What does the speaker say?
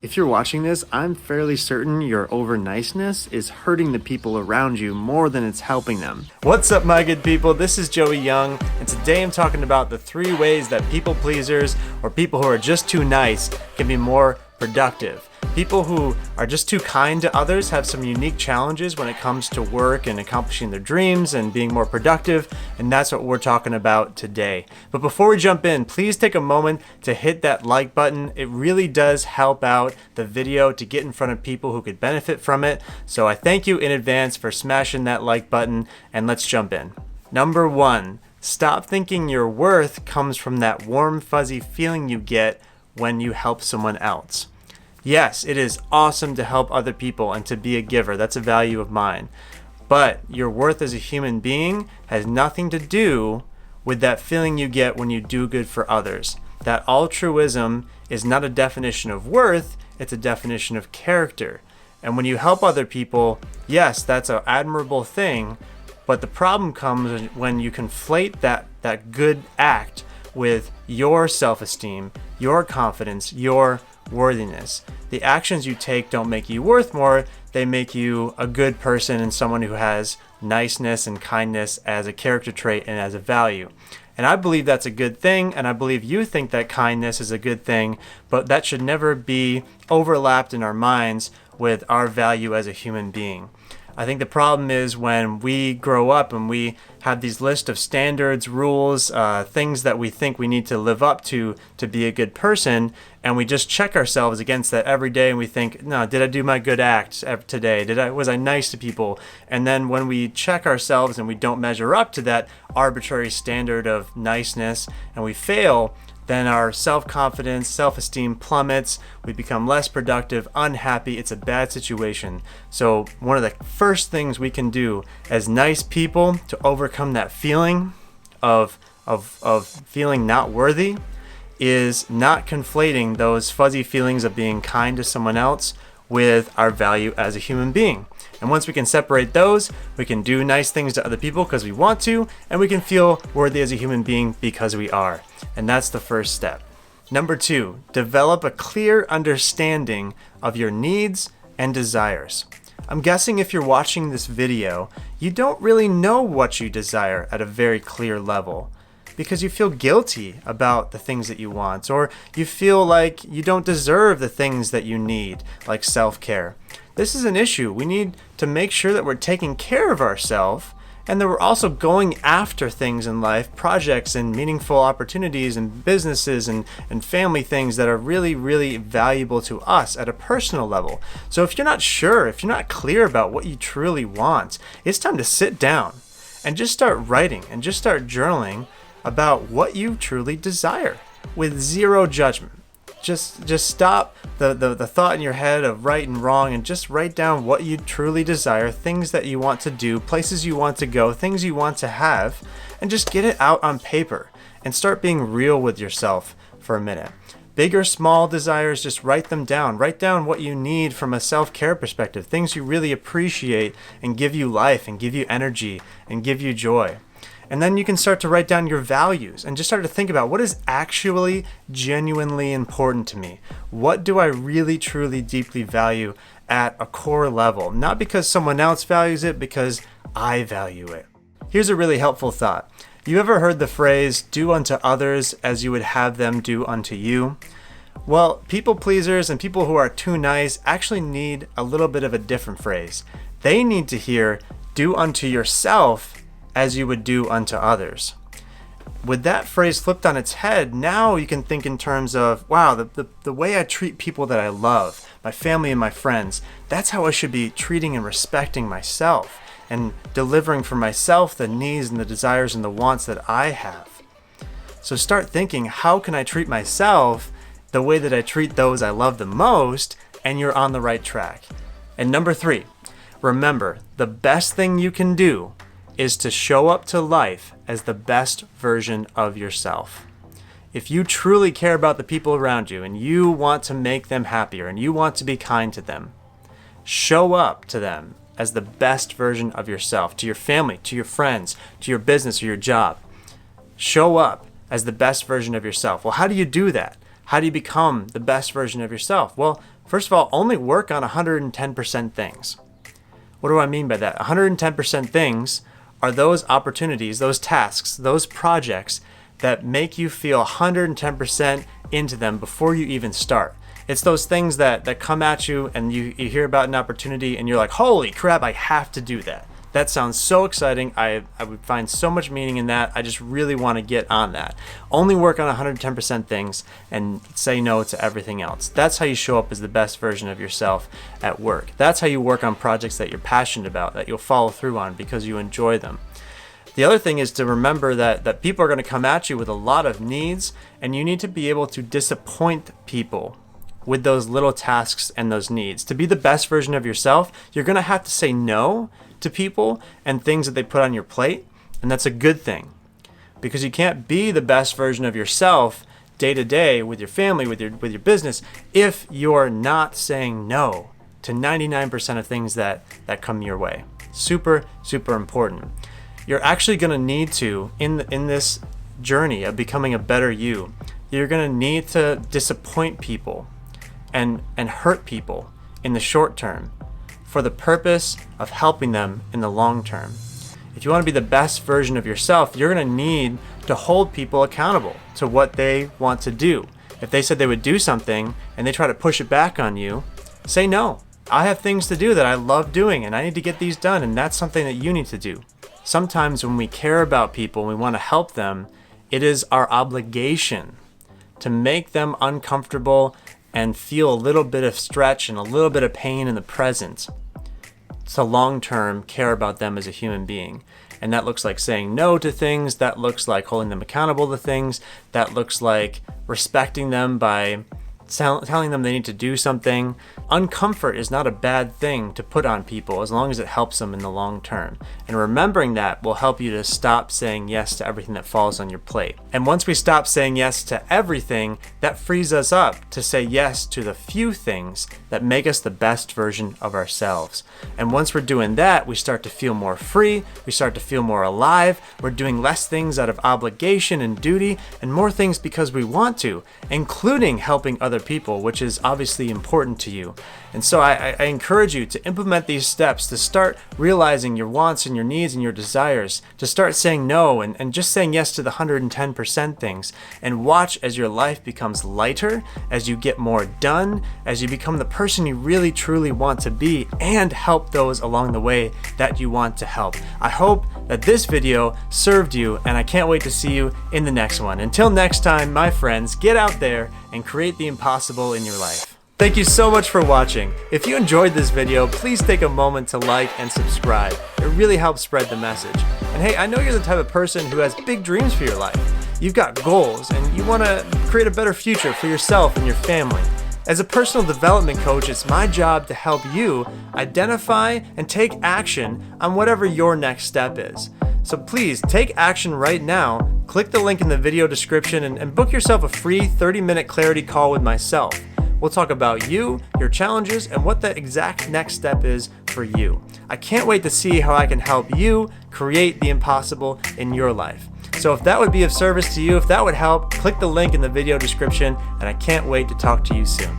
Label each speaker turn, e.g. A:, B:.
A: If you're watching this, I'm fairly certain your over niceness is hurting the people around you more than it's helping them. What's up, my good people? This is Joey Young, and today I'm talking about the 3 ways that people pleasers or people who are just too nice can be more productive. People who are just too kind to others have some unique challenges when it comes to work and accomplishing their dreams and being more productive, and that's what we're talking about today. But before we jump in, please take a moment to hit that like button. It really does help out the video to get in front of people who could benefit from it. So I thank you in advance for smashing that like button, and let's jump in. Number 1, stop thinking your worth comes from that warm, fuzzy feeling you get when you help someone else. Yes, it is awesome to help other people and to be a giver. That's a value of mine. But your worth as a human being has nothing to do with that feeling you get when you do good for others. That altruism is not a definition of worth, it's a definition of character. And when you help other people, yes, that's an admirable thing, but the problem comes when you conflate that good act with your self-esteem, your confidence, your worthiness. The actions you take don't make you worth more, they make you a good person and someone who has niceness and kindness as a character trait and as a value. And I believe that's a good thing, and I believe you think that kindness is a good thing, but that should never be overlapped in our minds with our value as a human being. I think the problem is when we grow up and we have these list of standards, rules, things that we think we need to live up to be a good person, and we just check ourselves against that every day and we think, no, did I do my good act today? Was I nice to people? And then when we check ourselves and we don't measure up to that arbitrary standard of niceness and we fail, then our self-confidence, self-esteem plummets, we become less productive, unhappy, it's a bad situation. So one of the first things we can do as nice people to overcome that feeling of feeling not worthy is not conflating those fuzzy feelings of being kind to someone else with our value as a human being. And once we can separate those, we can do nice things to other people because we want to, and we can feel worthy as a human being because we are. And that's the first step. Number 2, develop a clear understanding of your needs and desires. I'm guessing if you're watching this video, you don't really know what you desire at a very clear level, because you feel guilty about the things that you want, or you feel like you don't deserve the things that you need, like self-care. This is an issue. We need to make sure that we're taking care of ourselves and that we're also going after things in life, projects and meaningful opportunities and businesses and family things that are really, really valuable to us at a personal level. So if you're not sure, if you're not clear about what you truly want, it's time to sit down and just start writing and just start journaling about what you truly desire with zero judgment. Just stop the thought in your head of right and wrong and just write down what you truly desire, things that you want to do, places you want to go, things you want to have, and just get it out on paper and start being real with yourself for a minute. Big or small desires, just write them down. Write down what you need from a self-care perspective, things you really appreciate and give you life and give you energy and give you joy. And then you can start to write down your values and just start to think about what is actually genuinely important to me. What do I really, truly, deeply value at a core level? Not because someone else values it, because I value it. Here's a really helpful thought. You ever heard the phrase, do unto others as you would have them do unto you? Well, people pleasers and people who are too nice actually need a little bit of a different phrase. They need to hear, do unto yourself as you would do unto others. With that phrase flipped on its head, now you can think in terms of, wow, the way I treat people that I love, my family and my friends, that's how I should be treating and respecting myself and delivering for myself the needs and the desires and the wants that I have. So start thinking, how can I treat myself the way that I treat those I love the most, and you're on the right track. And number 3, remember, the best thing you can do is to show up to life as the best version of yourself. If you truly care about the people around you and you want to make them happier and you want to be kind to them, show up to them as the best version of yourself, to your family, to your friends, to your business or your job. Show up as the best version of yourself. Well, how do you do that? How do you become the best version of yourself? Well, First of all, only work on 110% things. What do I mean by that? 110% things are those opportunities, those tasks, those projects that make you feel 110% into them before you even start. It's those things that come at you and you hear about an opportunity and you're like, holy crap, I have to do that. That sounds so exciting. I would find so much meaning in that. I just really want to get on that. Only work on 110% things and say no to everything else. That's how you show up as the best version of yourself at work. That's how you work on projects that you're passionate about, that you'll follow through on because you enjoy them. The other thing is to remember that people are going to come at you with a lot of needs, and you need to be able to disappoint people with those little tasks and those needs. To be the best version of yourself, you're going to have to say no to people and things that they put on your plate, and that's a good thing, because you can't be the best version of yourself day to day with your family, with your business, if you're not saying no to 99% of things that come your way. Super, super important. You're actually going to need to, in this journey of becoming a better you, you're going to need to disappoint people and hurt people in the short term for the purpose of helping them in the long term. If you want to be the best version of yourself, you're going to need to hold people accountable to what they want to do. If they said they would do something and they try to push it back on you, say no. I have things to do that I love doing and I need to get these done, and that's something that you need to do. Sometimes when we care about people and we want to help them, it is our obligation to make them uncomfortable and feel a little bit of stretch and a little bit of pain in the present to long-term care about them as a human being. And that looks like saying no to things, that looks like holding them accountable to things, that looks like respecting them by telling them they need to do something. Uncomfort is not a bad thing to put on people as long as it helps them in the long term. And remembering that will help you to stop saying yes to everything that falls on your plate. And once we stop saying yes to everything, that frees us up to say yes to the few things that make us the best version of ourselves. And once we're doing that, we start to feel more free, we start to feel more alive, we're doing less things out of obligation and duty, and more things because we want to, including helping other people, which is obviously important to you. And so I encourage you to implement these steps, to start realizing your wants and your needs and your desires, to start saying no and just saying yes to the 110% things, and watch as your life becomes lighter, as you get more done, as you become the person you really truly want to be, and help those along the way that you want to help. I hope that this video served you, and I can't wait to see you in the next one. Until next time, my friends, get out there and create the impossible in your life. Thank you so much for watching. If you enjoyed this video, please take a moment to like and subscribe. It really helps spread the message. And hey, I know you're the type of person who has big dreams for your life. You've got goals and you want to create a better future for yourself and your family. As a personal development coach, it's my job to help you identify and take action on whatever your next step is. So please take action right now. Click the link in the video description and book yourself a free 30-minute clarity call with myself. We'll talk about you, your challenges, and what the exact next step is for you. I can't wait to see how I can help you create the impossible in your life. So if that would be of service to you, if that would help, click the link in the video description, and I can't wait to talk to you soon.